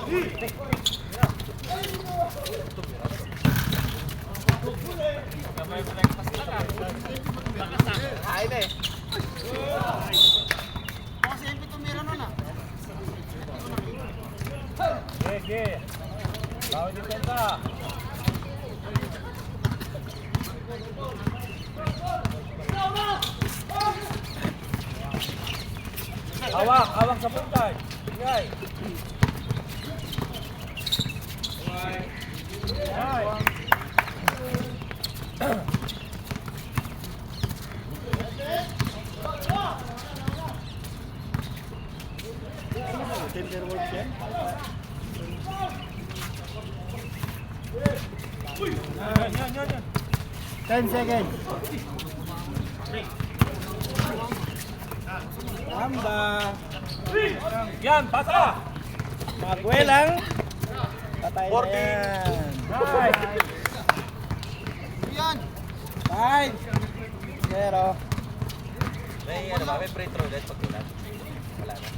Ay na eh. Kasi yung tumira nun ah. Sige. Bawal dito ka. Hawak sa puntay. Ingay. Ingay. Tender words yan. Yan. 10 seconds. Tamba. Yan, pasa. Magwelang. Patay na yan. Nice. Yan. 5. 0. May ano ba? May free throw dahil pagkulat. Wala na.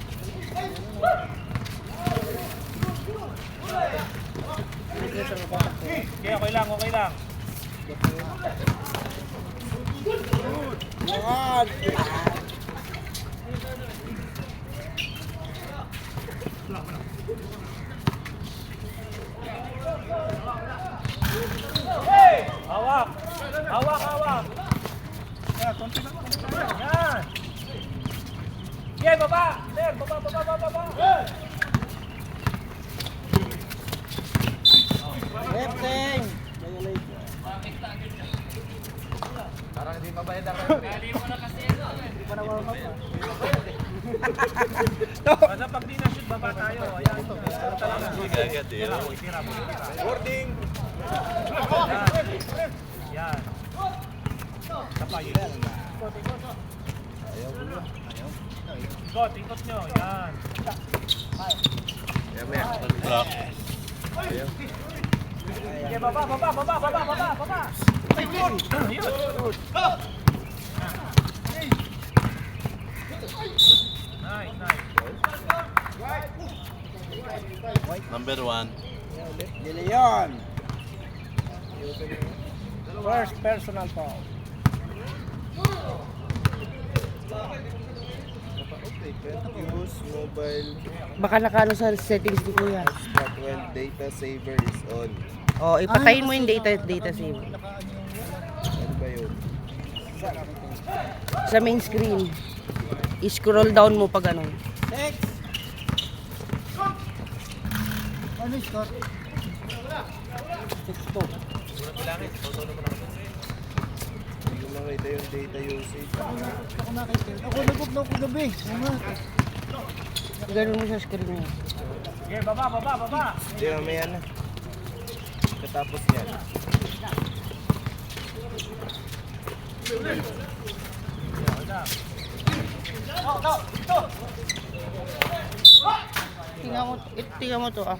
Okay, okay lang. Yan. Hawak. Yan. Sige, baba. Ler, baba. Lefting. Parang hindi mabayad ako. Basta pag di na-shoot, baba tayo. Ayan. Talaga. Agad eh. Itira mo. Boarding! Yan. Kapay. Ikot nyo. Yan. Block. Sige, baba. Yun. Nice. Number 1. De Leon. First personal foul. Use mobile Baka nakano sa settings ni Kuya. but when data saver is on. Oh, ipatayin mo yung data save. Ano ba yun? Sa main screen. I-scroll down mo pag ano. 6. Ano yung score? 6-2. Hindi ko makita yung data usage. Ako nakita. Ako nagugnaw ko gabi. Ganun mo sa screen niya. Sige, baba. Hindi, mamaya na. Katapos yan. Tingnan mo to. Ah.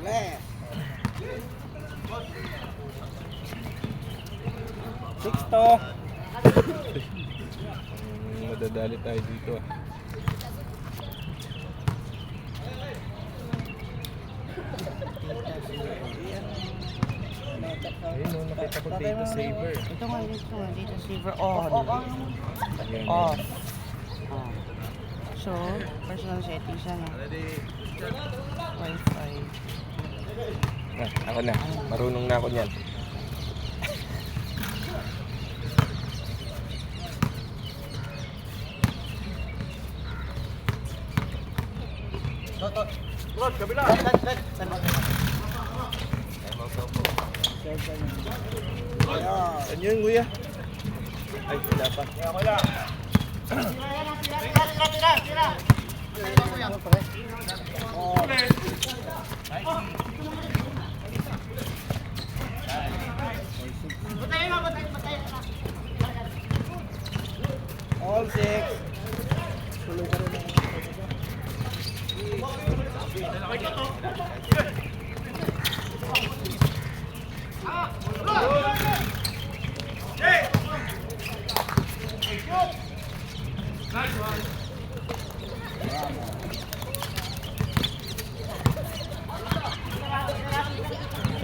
Left. 6-2. Madadali tayo dito ah. Ayun o, nakita ko data saver. Ito nga, data saver on. Ayan. Off. Oh. So, personal settings ano. Wi-Fi. Ako na. Marunong na ako niyan. Rod, kabila. Ano yun, kuya? Ay, wala pa. Okay lang. All 6. Tuloy ka rin ang...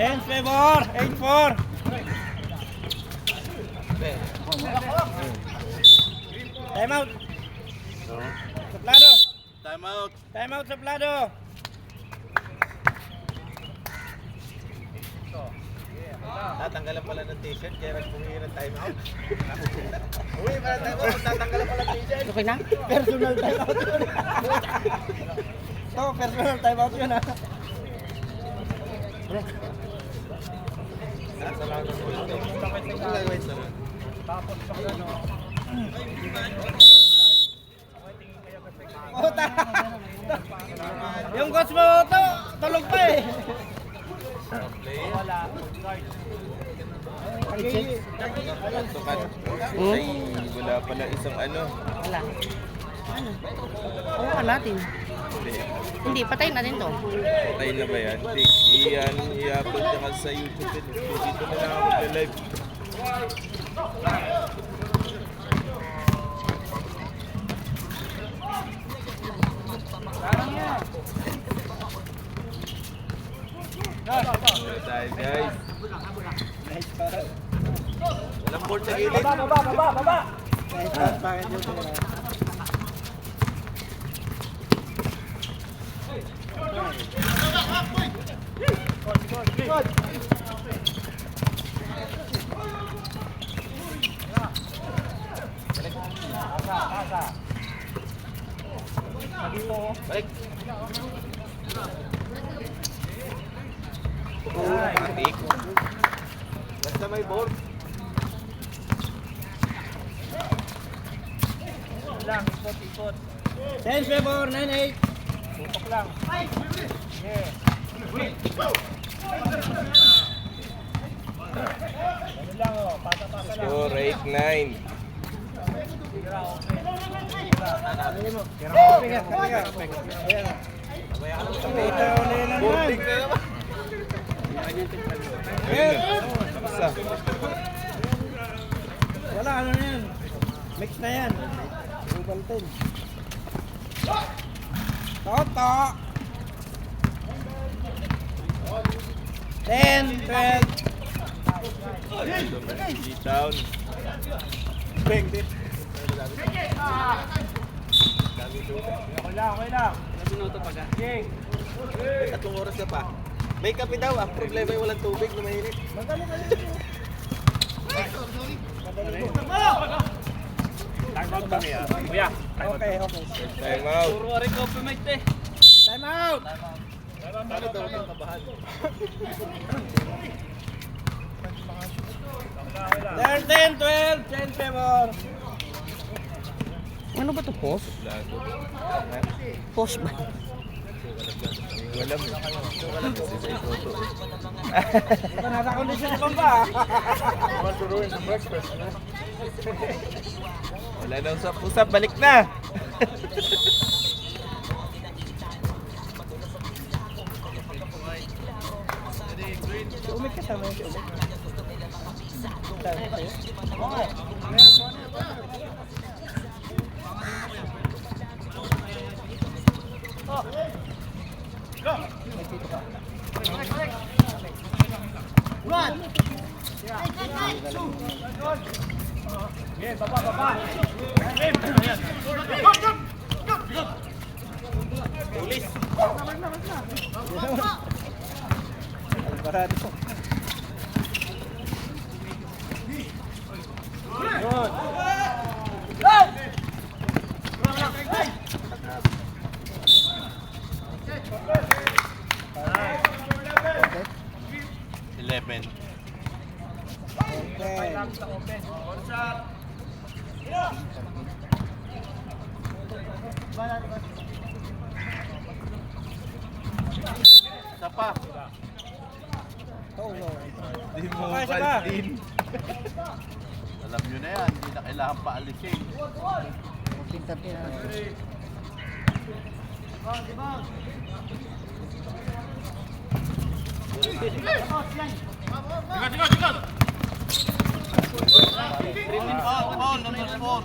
Change favor. 8-4. Time out. Suplado. Time out. Time out, suplado. Tatanggalan pala ng t-shirt kaya nagpumingi ng time out. Uy, para time out. Tatanggalan pala ng t-shirt. Okay na? Personal time out yun. Personal time out yun ha. Nasa lang ng ulo. Ang gagawin sa lang. Tapos sa ano. Puta. Yung coach mo to, tulog pa eh. Wala. Tukan. Ay, wala pala isang ano. Wala. Ano? Hawakan natin. Hindi. Hindi, patayin natin to. Patay na ba yan? Hindi. I-upload na kasi sa YouTube. Dito na lang ako mag-live. Tayo guys. Nice pass. Walang board sa gilid. Baba. Nice pass, bakit yun sila? Balik. Matik. Basta may board. Lang, ikot. Change favor. 9-8. Tutok lang. Yeah. Ano lang oh, pasa-pasa lang. Score 8-9. Tira, okay. Boarding na naman. Isa. Wala, ano na yan? Mix na yan. Ubaltin. Toto! 10, 12. Down. Bang, dit. Okay lang. Jing. May 3 oras na pa. May kape daw. Ang problema ay walang tubig na mainit. Time out kami ah. Kuya, Okay. Time out. Time out! Paano daw ang kabahan? 13, 12. Change favor. Ano ba to? Post? Lago. Post ba? Walam. Walam kasi sa photo. Ito nasa kondisyon pa ba? Wala na usap-usap. Balik na. Si Umit kasama yun si Umit. Yeah, baba. Pulis. Alvarado. Eleven. Okay. Isa pa. Di mo Okay, isa pa. din. Alam nyo na yan. Hindi na kailangan paalisin. Pinta-pinta. Foul, number 4.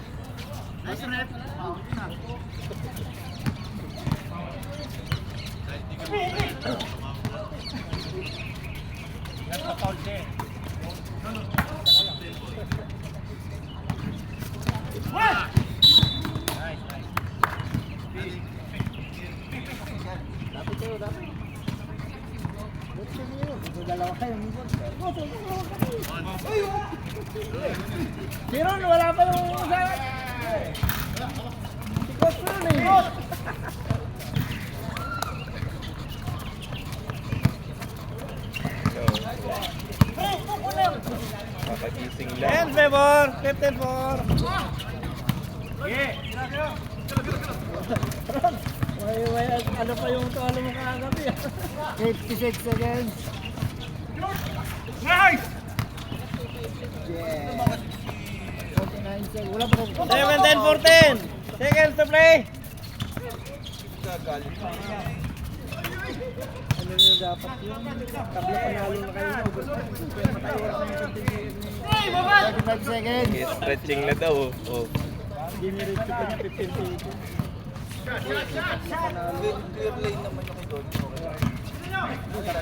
Meron, wala pa yung isa. Sikos na eh. Makagising lang. 10 favor, 15 for. May, ano pa yung talo mo kagabi ah. 56 seconds. Nice! Yeah. 49 seconds. Wala pa 7, 10, 14. Seconds to play. Gagalit. Ano yung dapat yun? Tabla panalo na kayo. Hey, babad! 35 seconds. Stretching na daw. Oh. Diniretso pa niya 15 seconds. Clear lane naman yung doon.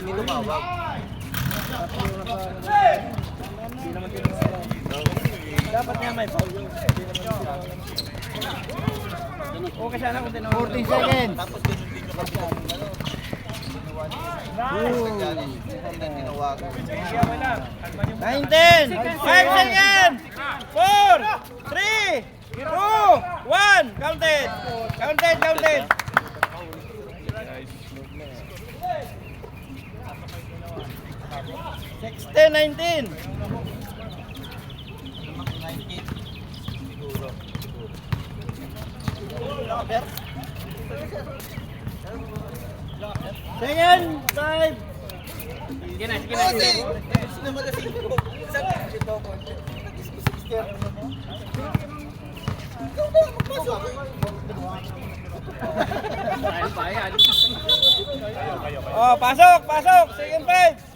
Hindi lumawag. Hindi naman tinawag. Dapat niya may foul yun. Hindi naman tinawag. Okay sana kung tinawag. 14 seconds. Tapos ganun din yung kapila. Hindi na tinawagan. 19! 5 seconds! 4! 3! 2! 1! Counted! Counted! Counted! 16, 19! Siguro. Second! 5! Sige na. Gusto na magasin ko. Saan ito ko? Ikaw ba? Magpasok. Oh, pasok! Pasok! Second 5!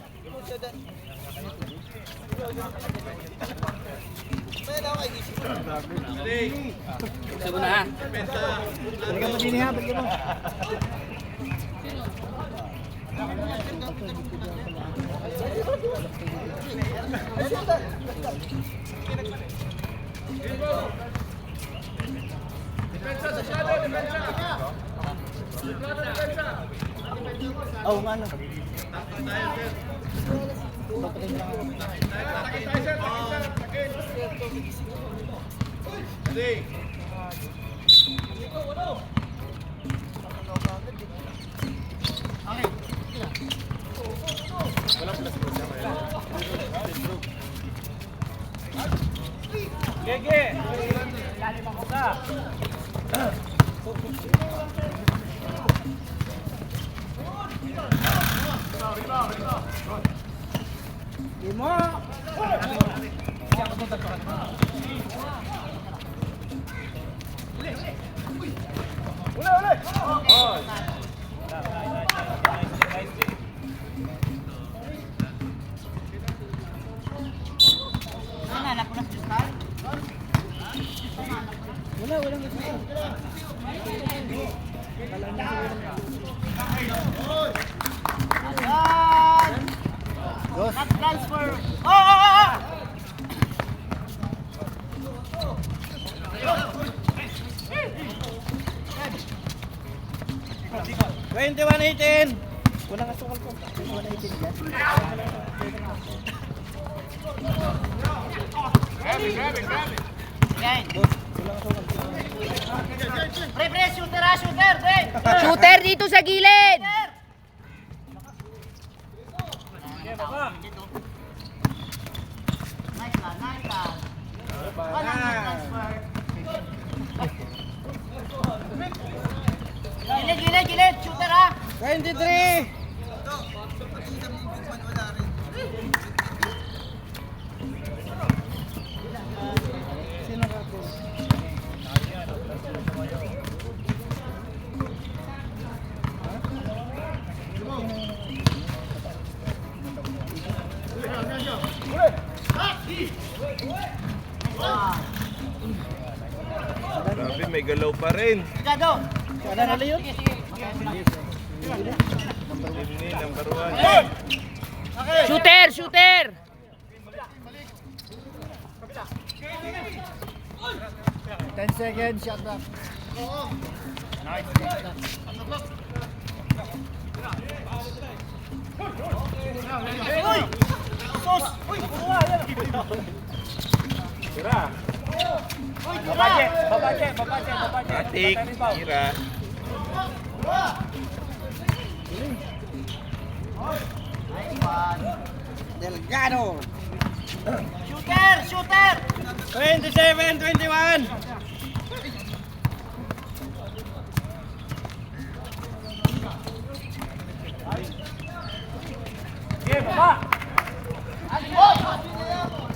Sabi na ha. Balikan mo din ha, balikan mo. Oh, ano? Gege! Lalim ako ka. Limo! Wala, walang gusto. Dos. Transfer. Oh! 21-18. Walang asukal ko. 21-18 yan. Yan. Pre, shooter ha, shooter! Pre! Shooter dito sa gilid. Gilid, shooter ha! 23! Sino ka po? Grabe, may galaw pa rin. Kada na yun? Ini, number 1. Shooter, shooter. 10 seconds, shot back. Matik, Ira. Delgado. 27-21.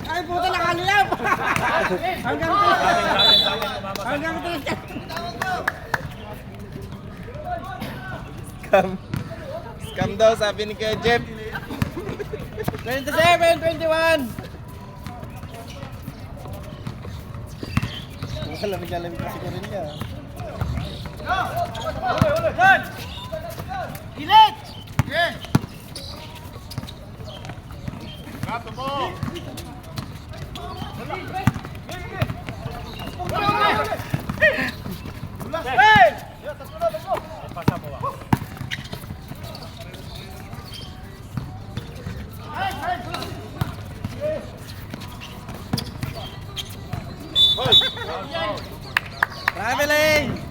Ay, puta, nakalilap! Hanggang 3. Scam daw, sabi ni Kuya Jeff. 27-21. Lamig-lamig kasi ko rin niya. Ilit! Traveling!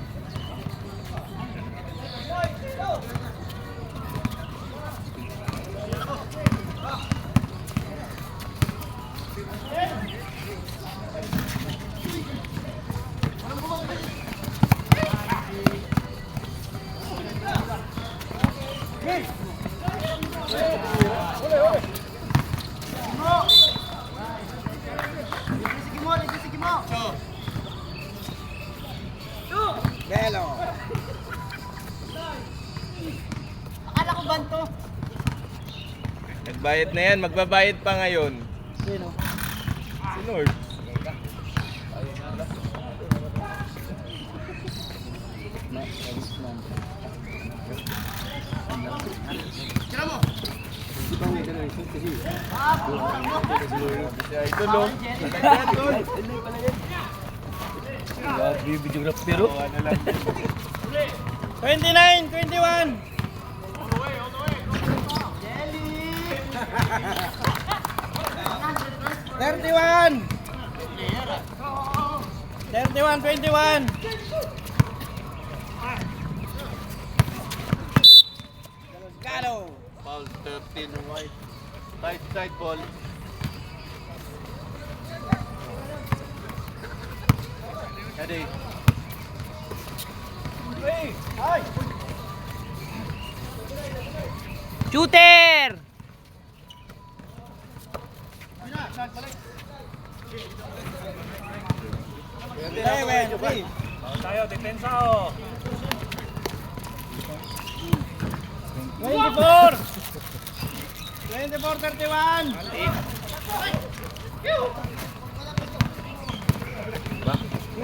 Belo. Akala ko banto. Nagbayad na yan, magbabayad pa ngayon. Sino? Si Lord. Ito no. Videograph pero. 29-21. 31. 31-21. Delgado. Foul 13 white. Right side ball. Ready. Shooter! Tayo, depensa oh. 24! 24-31!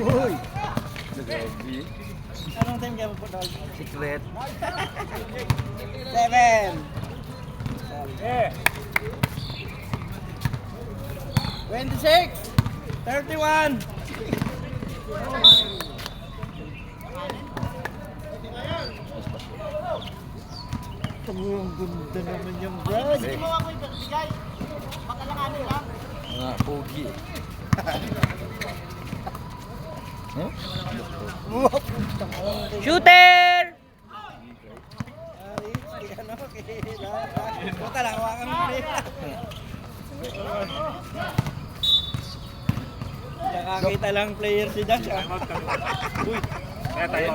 Uy! Anong time kaya mo po dog? Secret. 7! Eh, 26! 31! Ang ganda naman yung brad. Sige mo ako ibigay. Pagkalanganin lang. Mga pogi. Shooter! Puta lang, hawakan mo rin. Nakakita lang player si Dash. uy. Kaya tayo.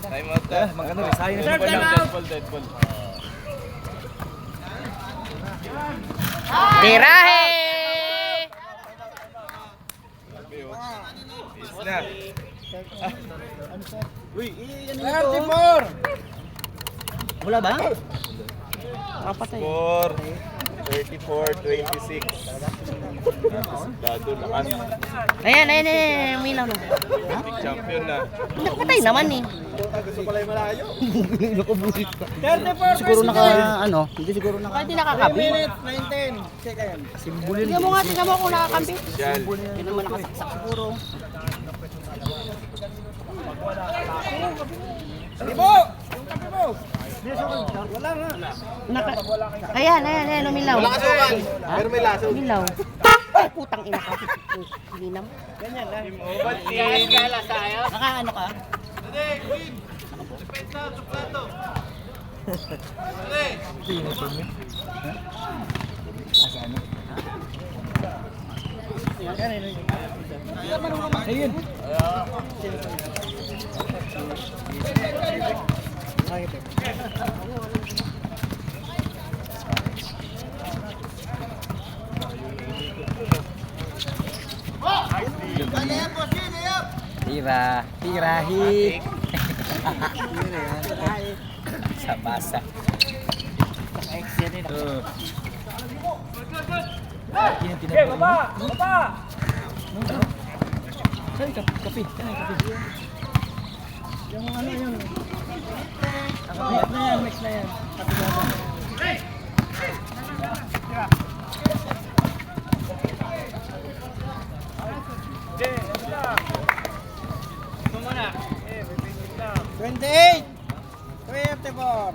Time out na. Maganda rin, sayang Dead ball, dead ball, dead ball. Tirahe! Is na. Uy, iyan ito. 34! Wala ba? Kapatay. Score 34-26. Dado lakas. Ayan, minaw na. Big champion na. Nakatay naman eh. Gusto pala yung malayo. 34! Siguro naka ano, hindi siguro naka Bakit di 3 nakakabi? minutes, 19. Teka yan. simbolin. Tingnan mo nga, tingnan mo kung nakakampi. Yan. Hindi naman nakasaksak siguro. Libo! Yung kape mo! Wala nga. Ayan, umilaw. Wala kasukan. Pero may laso. Umilaw. Ay, putang ina ka. Hinam. Ganyan lang. Naka ano ka? Tirahi. Sa basa. Okay, baba! Baba! Yung ano yun. Nakapiyat na yan, mix na yan. Okay, ano lang? Ito muna. Okay, bibigit lang. 28! 24!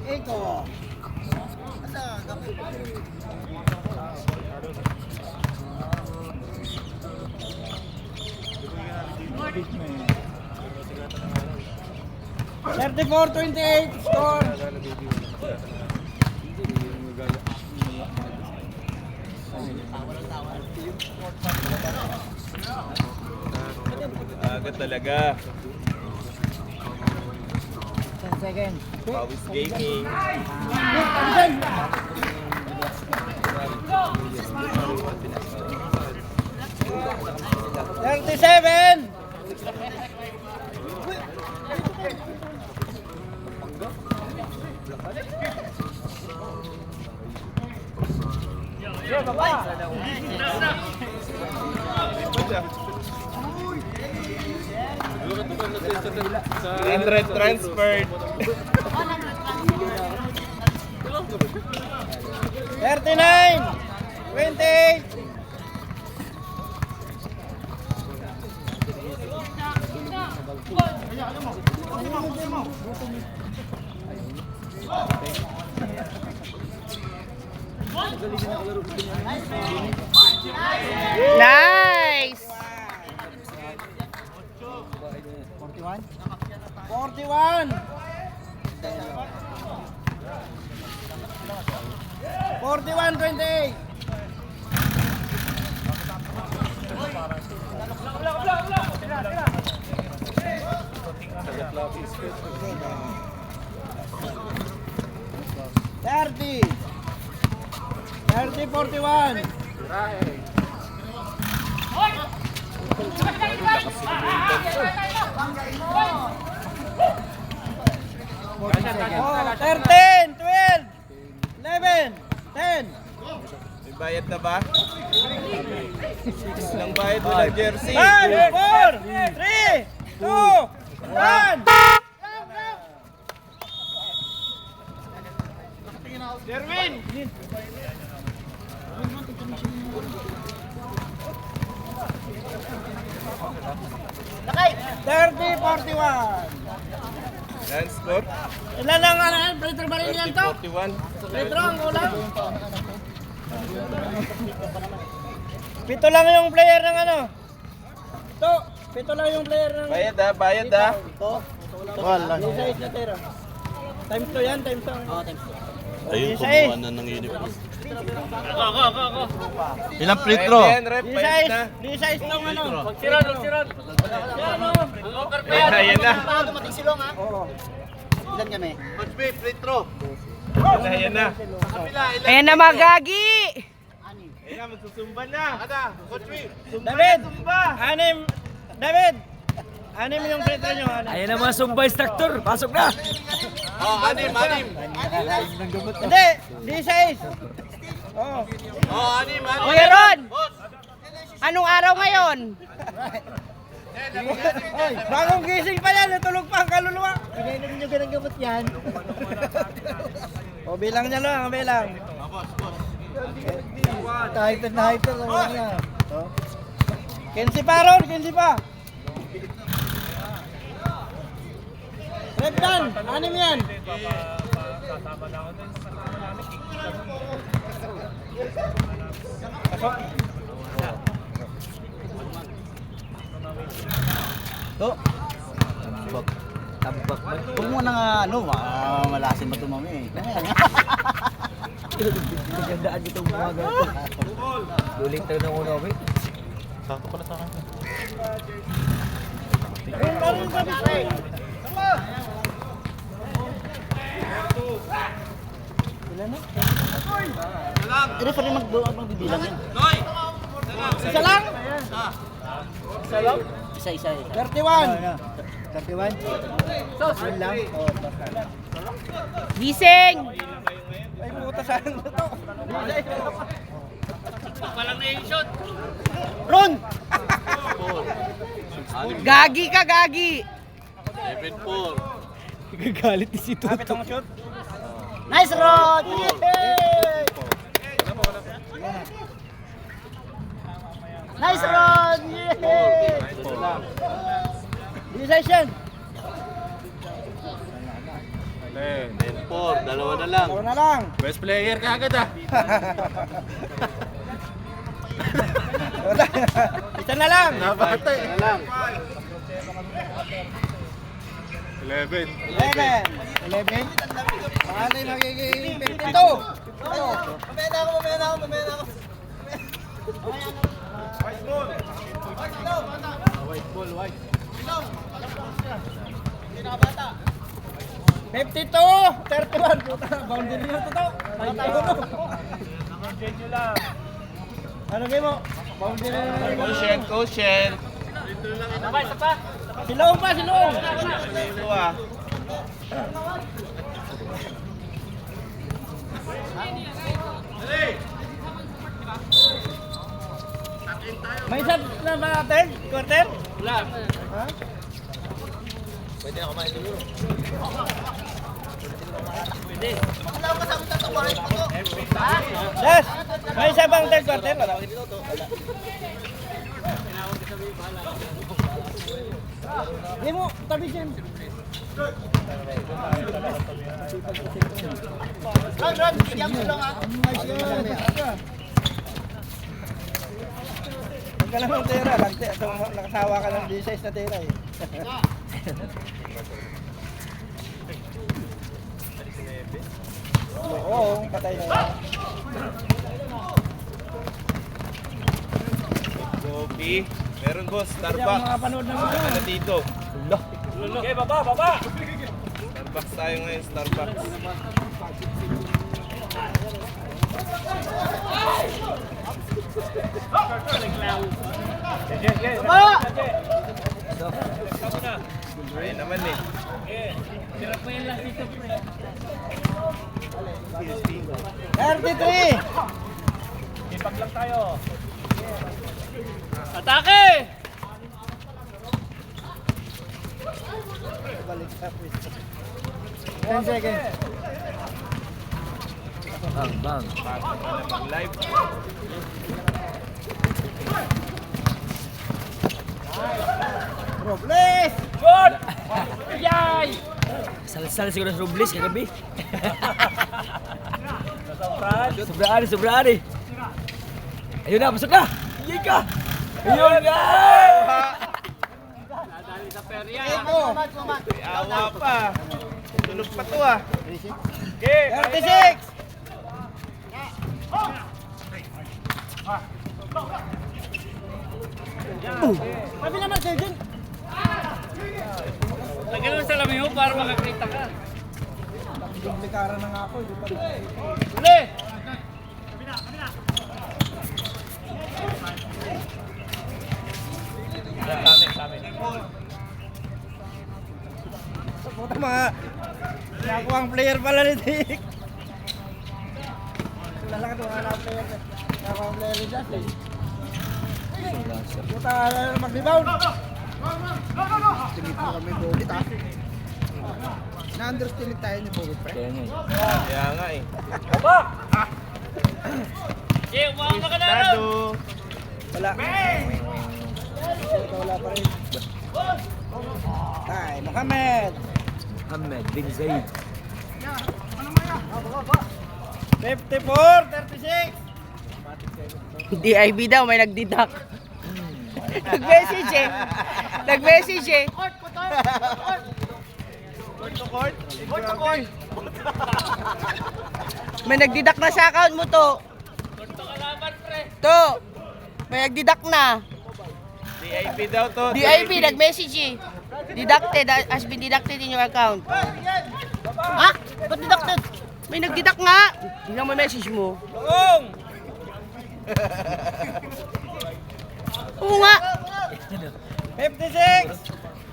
Eko! Thirty-four, 28 score. Agad talaga. 10 seconds. Pawis gaming. 37! Okay, baba! Internet transferred. 39! 28! Nice! 41? 41! 41-28! Thirty! 41! Oh, 13, 12, 11, 10. May bayad na ba? Nang bayad mo ng jersey. 5, 4, 3, 2, 1. Derwin! Lakay! 30, 41. Land score. Ilan ang ano, Petro Baril yan to? 41. Petro ang kulang. Pito lang yung player ng ano. To, pito lang yung player ng... Bayad ah, bayad ah. Wala. Isa is na tira. Times 2 yan, times 2. Oo, times 2. Ayun, Isa kumuha is. na ng uniform. Ilang free throw? Rep yan, rep. Isa Bayad is. na. Isa is tong ano. Magsiran, magsiran! Yan o. Ayan na, ayan na. Dumating si Long ha? Oo. Ilan kami? Ayan na. Ayan na mga gagi! Ayan na, magsusumba na. Ada, Coach Wee. David! Anim! David! Anim yung free throw nyo. Anim. Ayan na mga Zumba instructor, pasok na! Oh, anim. Hindi! D6! Oo. Oh, anim. Kuya Ron! Anong araw ngayon? Oy, bagong gising pa yan, natulog pa ang kaluluwa. Bigay na ninyo ganang gamot yan. O, bilang niya lang, bilang. Highter na highter. Kensi pa, Ron, Kensi pa. Reptan, anim yan. Sasama na ako dun. To. Tambak. Huwag mo na nga, malasin ba ito mami? Nagandaan dito mga ganito. Duling tayo ng uno, okay? Sakto pala sa akin. Pero pa rin magbibilang yan. Isa lang. Isa. 31. 31. Yun lang. Gising! Ay, puta sa akin ito. Ron! Gagi ka, gagi! 7-4. Gagalit si Toto. Nice, Ron! Yay! Nice, Ron! Yay! Decision! 10-4. Dalawa na lang. Ikaw na lang. Best player ka agad ah. Isa na lang. Napatay. Na lang. 11. 11. Paano yung magiging 52? Mamaya na ako. White ball. 52! 31! Puta, boundary mo to. Naman-jet nyo lang. Ano game mo? Boundary mo. Cushion. Silong pa! Ito ah. May isa na ba third? Quarter? Wala. Ha? Pwede na kumain siguro. Yes! May isa bang third quarter? Hindi mo, tabi siya. Ron, bigyan mo lang ako. Huwag ka lang ng tira. Nakasawa ka ng D6 na tira eh. Oo, patay na yan. Kopi. Meron boss, Hindi ako Starbucks. makapanood ng mga. Ano dito? Okay, baba! Starbucks tayo ngayon, Starbucks. Ayun naman eh. RT3! Ipag lang tayo. Atake! Balik sa pwesto. 10 seconds. Bang. Live. Robles! Good! Yay! Sal-sal siguro sa Robles kagabi. Nasabran. Sobraan eh. Ayun na, busog na. Hindi ka. Ayun na. Ito! May awa pa. Tulog pa to ah. Okay, 36! Sabi naman sa'yo dyan. lagyan mo sa lamin mo para makakita ka. Dublikaran na nga ako. Hindi pa rin. Uli! Puta mga nakuha ang player pala ni Dick. Lalakad mga na-player na. Nakuha ang player ni Justin. Puta mag-rebound. Tingit mo kami Bolit ah. Na-underestimate tayo ni Bolit pre. Kaya nga eh. Kaya nga eh. wala. Wala pa rin. Ay, Mohamed. Ahmed bin Zaid. 54, 36. DIB daw, may nagdidak. Nag-message eh. Nag-message eh. May nagdidak na sa account mo to. To. May nagdidak na. DIP daw to. DIB, nag-message eh. Deducted, has been deducted in your account. Ha? Ba't deducted? May nagdidak nga. Tingnan mo yung message mo. Oo nga. 56,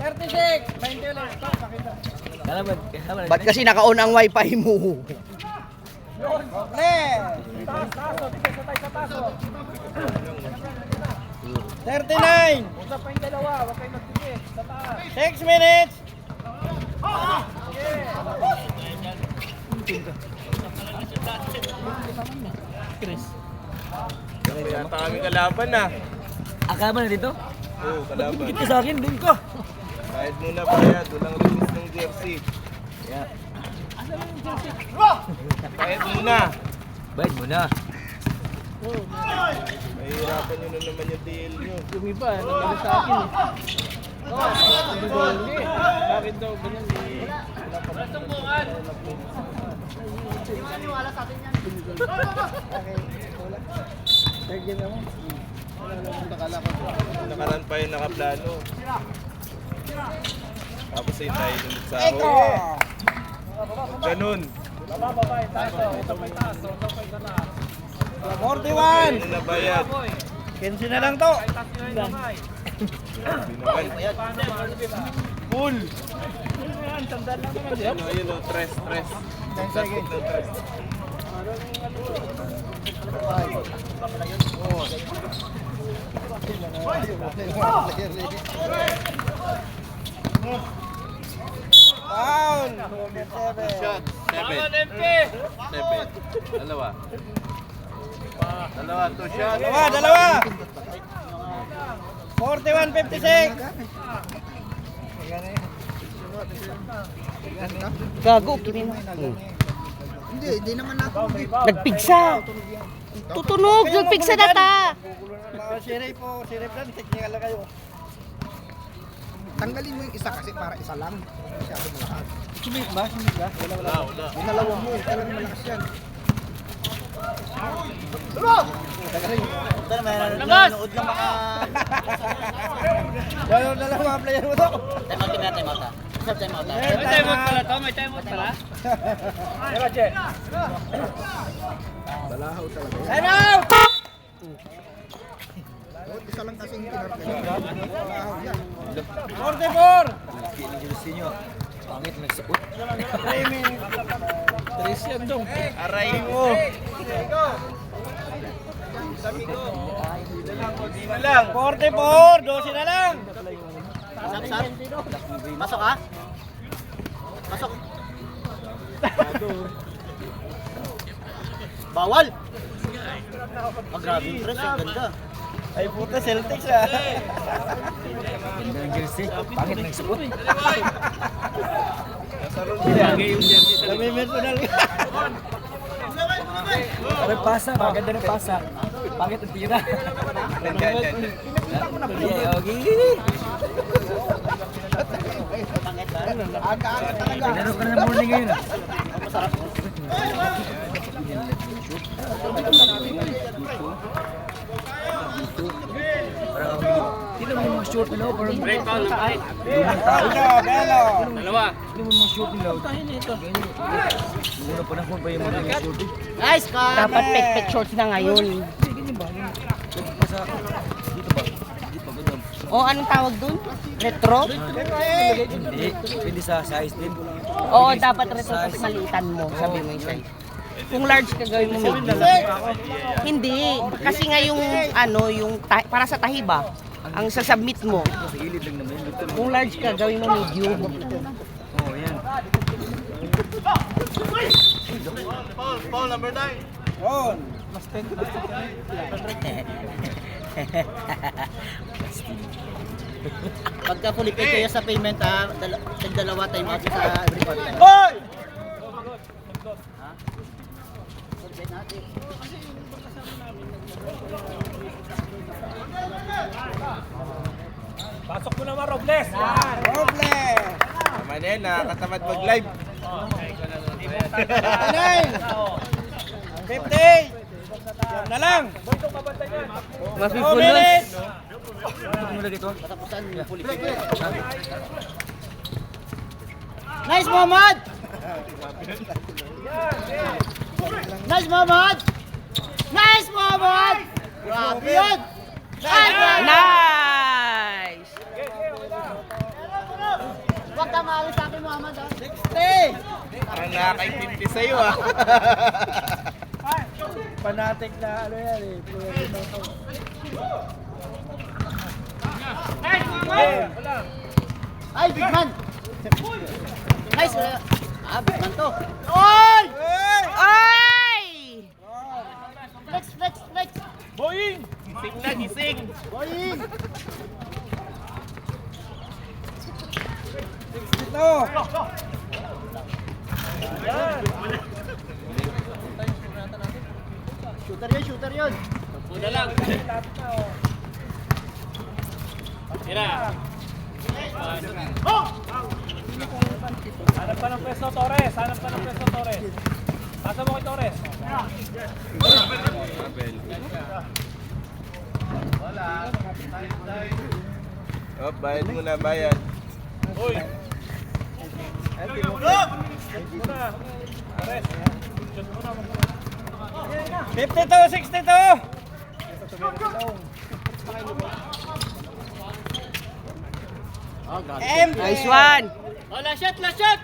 36. 20 ulit. Stop, pakita. Kalaban. Ba't kasi naka-on ang wifi mo? Clear. 39. Usap pa yung dalawa, huwag kayo nagtigil. Sa taas. 6 minutes. Yata kami kalaban na. Akaba na dito? Oo, kalaban. Dikit ka sa akin, doon ka. Kahit muna bayad, walang release ng jersey. Yeah. Kahit muna. Bayad mo na. Mahihirapan nyo na naman yung deal nyo. Yung iba, nagano sa akin eh. Bakit daw ganyan eh? Nakaraan pa yung nakaplano. Tapos ay tayo ulit sa Eko. ako. Ganun. Baba, taas. Ito pa yung taas, ito pa yung taas. 41. Ano na bayad? 15 na lang to. Taas nyo yung kamay. Binaban. Full. Yan, sandal lang naman yan. Ano yun o? Tres. 10 seconds. Ng tres. Foul. 7. Shot. 7. 7. Dalawa. Dalawa. 2 shot. Dalawa. 41, 56. Gago, kinin mo. Hindi naman ako. Nagpigsa. Tutunog, nagpigsa na ta. Sirip lang, technical lang kayo. Tanggalin mo yung isa kasi para isa lang. Masyado malakas. Sumit ba? Wala. Yung dalawa mo, talagang malakas yan. Nanonood lang mga... Dalawa mga player mo to. May time out pala to, may time out pala. Diba, Che? Balahaw talaga. Time out! Bawat isa lang kasing balahaw yan. 44! Pangit nagsuot. 3 minutes. Tres yan dong. Aray mo. Di na lang. 44! 12 na lang! Pasok ka? Pasok. Bawal. Grabe yung press, ang ganda. Ay puta, Celtics ah. Ganda ng jersey. Pangit nagsuot. Nami-mental ka. Parang pasa, maganda ng pasa. Pangit ang tira. Yan. Yeah, okay. Pinano ka na ng morning ngayon ah. Tignan mo yung mga short nila. Parang Break foul ng kahit. Belo! Dalawa. tignan mo yung mga short nila. Muna panahon pa yung mga short. Nice ka. Dapat pek-pek shorts na ngayon. Hindi, ganyan ba? Pasa, dito ba? Dito ba? Ganyan. O, anong tawag dun? Retro? Hindi. Pwede sa size din. Oo, dapat retro tapos maliitan mo. Sabi mo yung size. Kung large ka gawin mo medium. Hindi. Kasi nga yung, ano, yung para sa tahi ba? Ang sasubmit mo. Sa gilid lang naman. Dito. Kung large ka, gawin mo medium. Oh, yan. Paul, number 9. On! Pagka fully paid kayo sa payment ha, dalawa time out sa every quarter. Hoy! Pasok mo naman, Robles. Robles! Naman yan, nakakatamad mag-live. 50! Yan na lang! Mapipulos. Katapusan, fully paid. Nice, Muhammad! Nice, Muhammad! Nice, Muhammad! Grabe yun! Nice! Huwag ka maalis sa akin, Muhammad. 60! Parang nakakaintindi sa'yo ah. Panatik na ano yan eh. Ay, big man! Nice! Big man to. Oy! Ay! Flex, flex, flex! Boying! Gising na, gising! Boying! Ito! Shooter yun! Una lang. Tira. Hanap ka ng pwesto, Torres. Hanap ka ng pwesto, Torres. Pasa mo kay Torres. Oh, bayad mo na, bayad. Uy. Torres. Shoot mo na. 52, 62! Nice one! Oh, last shot, last shot!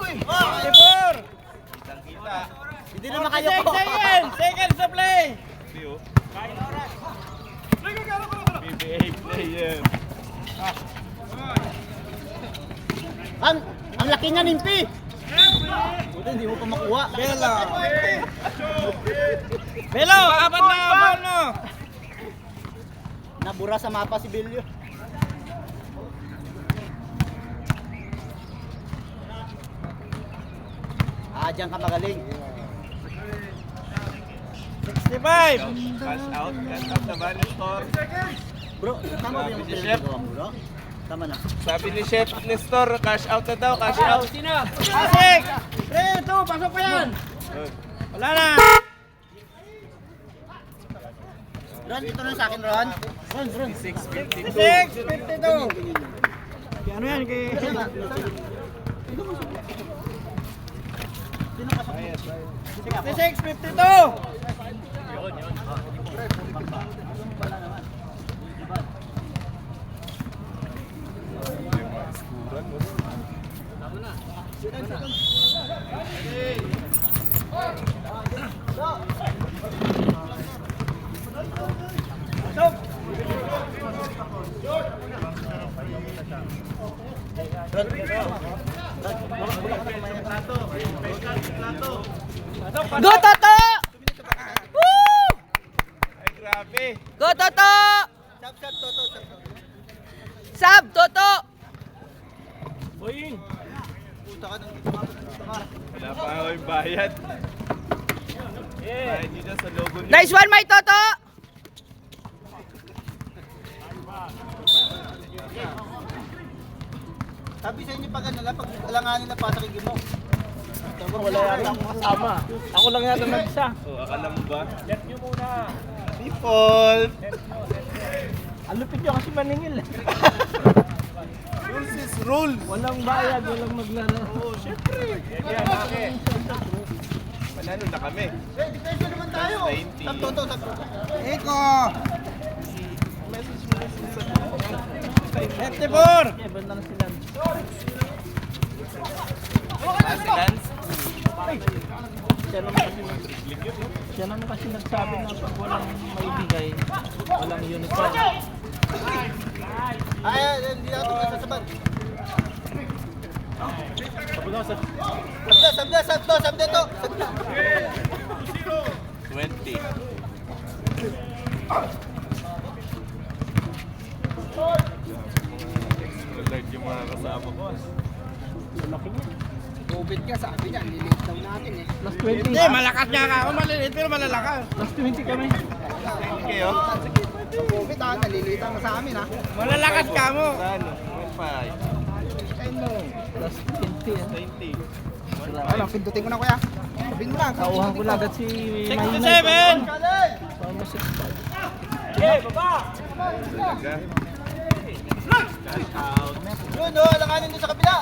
54! Hindi naman kayo ko! Seconds to play! PBA player. Ang laki niya, Nimpi! Buti, hindi mo pa makuha. Belo! Belo! Apat na ball no! Nabura sa mapa si Bilyo. Diyan ka magaling. 65! Cash out the value score. Bro, tama ba yung Chef. pinagawa mo, bro? Tama na. Sabi ni Chef Nestor, cash out na daw, cash out. Sino? Pasik! 3, 2, pasok pa yan! Wala na! Ron, ito na sa akin, Ron. Ron. 652. 52! Ano yan? 56, 52! Go, Toto! Woo! Ay, grabe. Go, Toto! Sab, Toto! Boying. Wala pa ako yung bayad. Bayad nyo dyan sa logo nyo. Nice one, my Toto! Sabi sa inyo pag ano lang, pag alanganin na pasok yung mo. Wala yata akong kasama. Ako lang yata nag-isa. Oh, akala mo ba? Let nyo muna. Default! Ang lupit nyo kasi maningil. Rules is rules! Walang bayad, walang maglaro. Oh, syempre! Yan, bakit? Manalo na kami. Depensa naman tayo. 90. Toto. Eko! Message mo na sa 54! si Lance. Siya naman kasi nagsabi na pag walang maibigay, walang uniform. Ay, hindi ako sasabag. Sabda to. 20. Hindi, malakas nga ka ako. Maliliit pero malalakas. Last 20 kami. Kayo? Covid ah, nalilitan mo sa amin ah. Malalakas ka mo. Ano? 1.5. Kain mo. Plus 20 Ano, pindutin ko na kuya. Sabihin mo lang. Kauhan ko na agad si 67! Yun oh, alakanin doon sa kabila.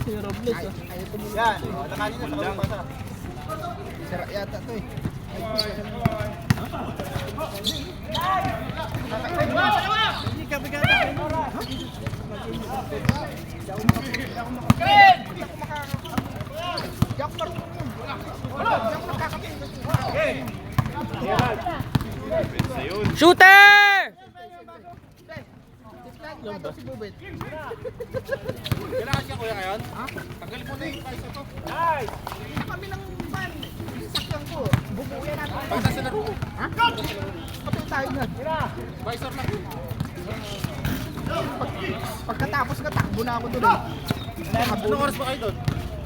Si Robles. Yan, alakanin na sa kabila. Sira yata to eh. Hindi ka bigatan. Di ako marunong. Di ako nakakapin. Shooter! Ito si Bubet. Kailangan siya kuya ngayon? Ha? Tanggalin mo na yung price ito. Kami ng van. Sakyan ko. Bubuyan natin. Pagka sa laro. Ha? Patay tayo na. Visor lang. Pagkatapos na takbo na ako doon eh. Anong oras ba kayo doon?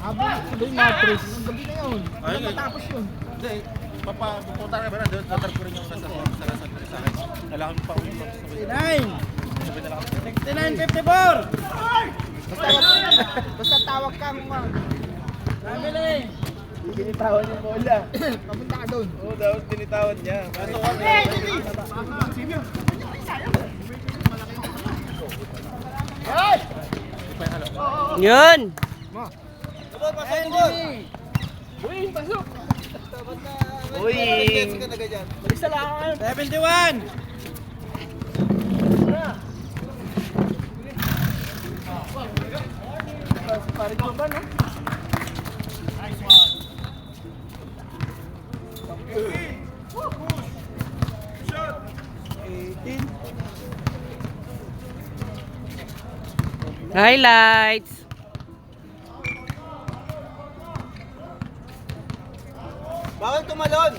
Habol. Doon na, Chris. Gabi na yun. Ayun, eh. Pagkatapos yun. Hindi. Pupunta na ba na doon? Tatar ko rin yung kasama sa akin. Kailangan mo pa ulit. 69! Sabi na lang ako. 69.54! Basta tawag ka kung Family! Binitawan yung bola. papunta ka doon. Oo, dapat binitawan niya. Kaso Yun. Uy! 71! Highlights. Bawal tumalon.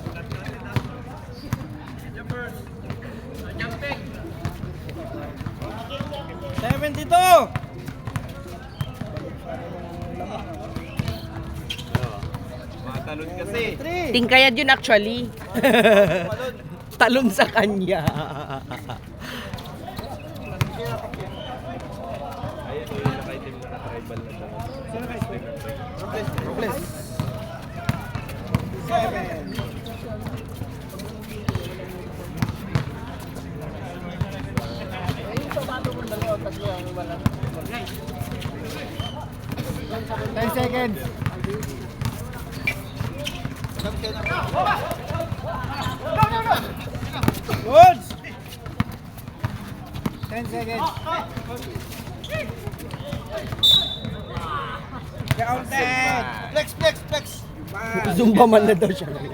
Matalon kasi. Tingkayad yun actually. Talon sa kanya. Ayun, yung naka-itim na naka-tribal na siya. Robles. Ten seconds. Goods! 10 seconds. Counted! Flex, flex, flex. Zumba man na daw siya. 20.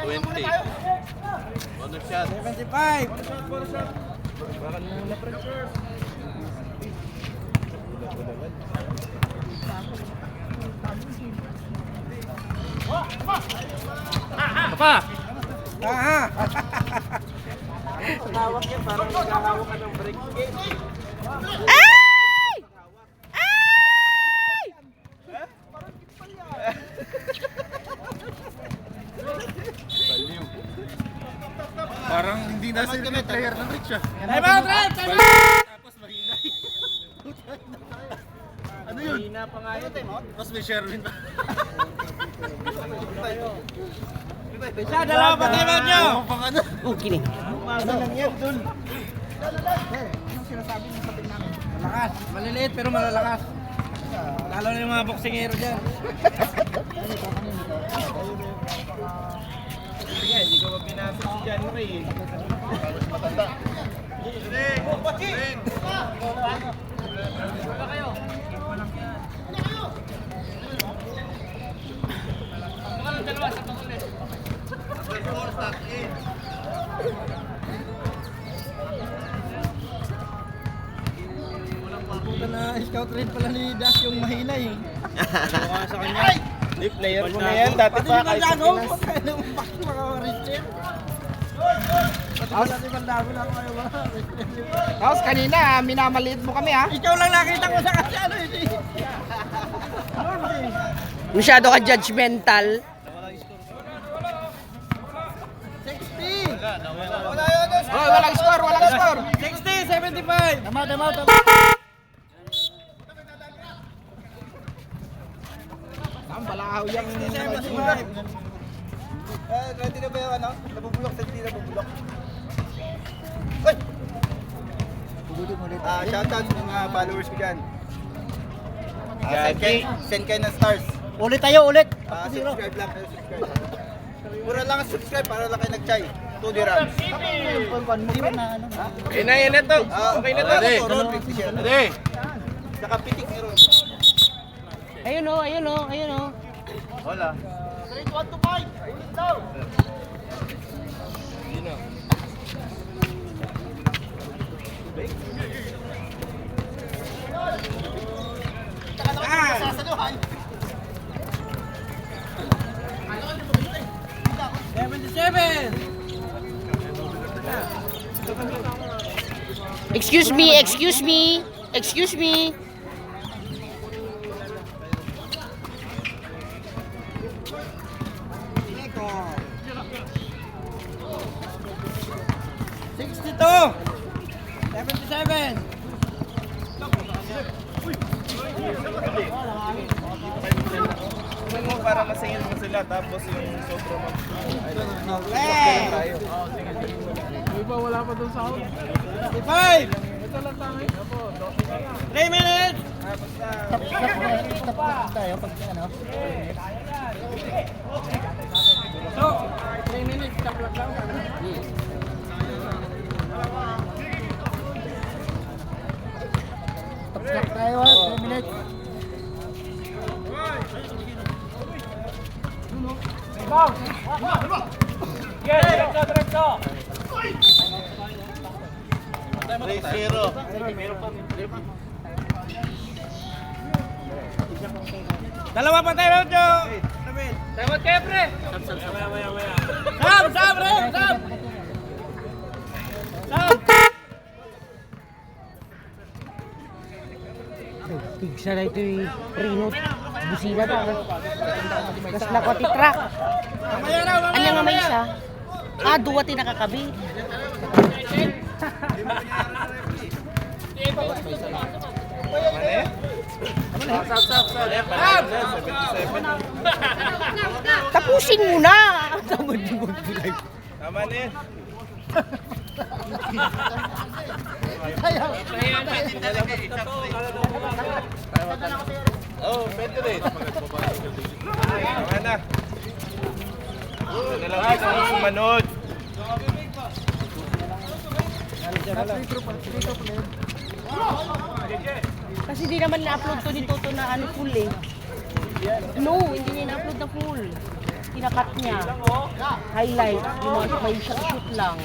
Ano shot? 75! Pa! Aha! Ay! Ay! Parang hindi na si player ng Rich ah. Time out, Red! Time out! Tapos mahina. Ano yun? Mahina pa nga yun. Tapos may Sherwin pa. Isa, dalawa pa time out nyo! Ano pang ano? Okay na. Ano lang yan, dun? Anong sinasabi mo sa team namin? Malakas. Maliliit pero malalakas. Lalo na yung mga boksingero dyan. Sige, hindi ko pa pinasok si John Ray. Matanda. Ring! Puta na scout rate pala ni Dash yung mahina eh. Mukha sa kanya. Di player mo na yan. Dati Pati pa yung kahit sa Mandago, Pinas. pati yung mga Richard. Pati yung Mandago lang kayo mga Richard. Tapos kanina, minamaliit mo kami ha. Ikaw lang nakita ko sa kasi ano eh. Masyado ka judgmental. 60! Oh, walang score, walang score. 60, 75. Tama. Ang balahaw yung 75. Ready na ba yung ano? Nabubulok sa hindi nabubulok. Ay! Shoutout sa mga followers ko dyan. Send kayo ng stars. Ulit tayo, ulit. Subscribe lang kayo, subscribe. Mura lang ang subscribe para lang kayo nag-chai. 2 dirhams. Okay na, yan na to. Okay na to. Ron, 50 share. Saka pitik ni Ron. Ayun oh, ayun oh, ayun oh. Wala. 3, 1 to 5. Ulit daw. Sasaluhan. 77. Excuse me, excuse me, excuse me. Two. 77. Para masingil mo sila tapos yung sobrang mag... Okay. 55. 3 minutes. Tayo pag ano. So, 3 minutes. Stop lang daw. Stop tayo, 3 minutes. Dalawa pa tayo, Joe. Tawag kayo, pre. Sam, pre. Sam. Tigsa na ito yung Rino. Busina na. Tapos nakotitrak. Ano nga may isa? Ah, duwa tinakakabi. Tapusin mo na. Tama na yan. Oh, pwede rin. Tama na. Ito na lang isa mo sumanod. Kasi di naman na-upload to ni Toto na ano full eh. No, hindi niya na-upload na full. Kinakat niya. Highlight. Yung mga may shoot lang.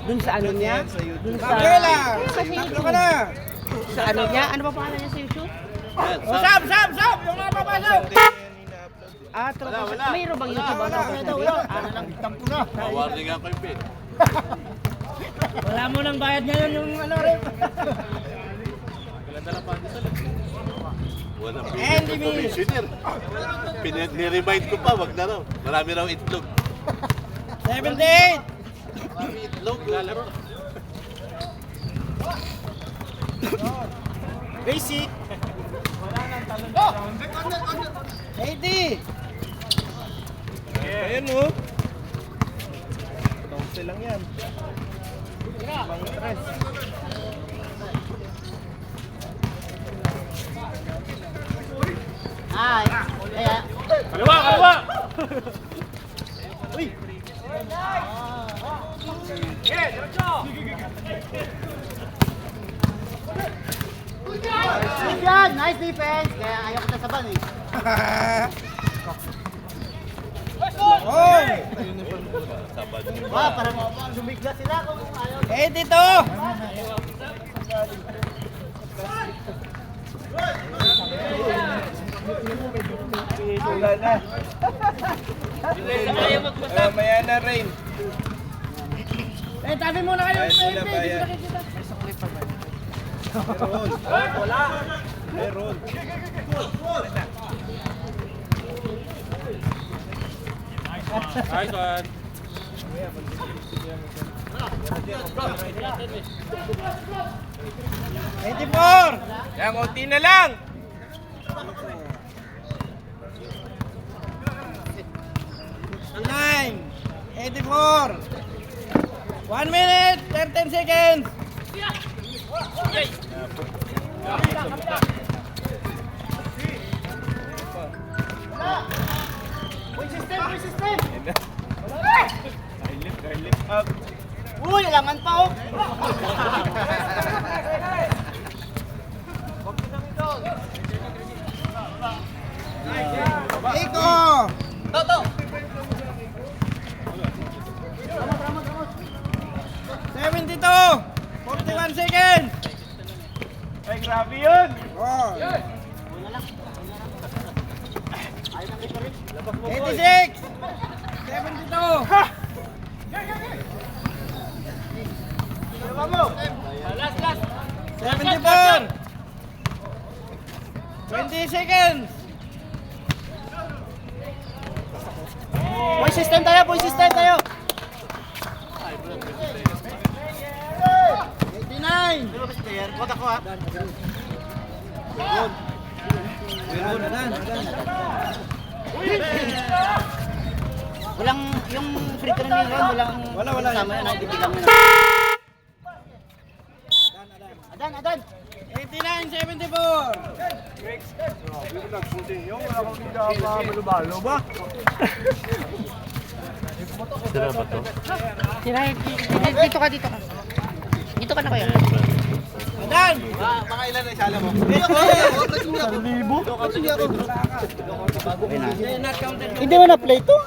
Dun sa ano niya? Dun sa... Okay lang. Sa Tatlo YouTube. ka na. Sa ano niya? Ano ba pangalan niya sa YouTube? Oh, Sam. Yung napapasok. Ah, mayroon bang YouTube ang Tropa Sabi? Tampo na. Wala mo nang bayad ngayon yung ano rin. Walang Andy B. commissioner. Niremind ko pa, wag na raw. Marami raw itlog. 78. Marami itlog, lalaro. Basic. 80. Ayan mo. Tongse lang yan. Pang tres. Ay. Kaya. Kaliwa. Good yan. Nice defense. Kaya ayaw ko na saban eh. Oh. Wow, parang lumigla sila kung ayaw. 82. Wala na. Maya na rain. Tabi muna kayo. Kahit sila bayan. Meron. Nice one. Yan, konti na lang. 84. 1 minute, 13 seconds. Uy, alangan pa oh. Iko. Toto. 72. 41 seconds. Ay, grabe yun. Oh. 86. 72. Last. 74. 20 seconds. Boy system tayo, boy system tayo. 89. Wag ako ha. Walang yung free throw nila, walang sama yan, ibibilang mo na. Adan. 89, 74. Sira ba to? Tira, dito ka. Dito ka na kuya. Adan. Mga ilan na isala mo? Hindi mo na-play to?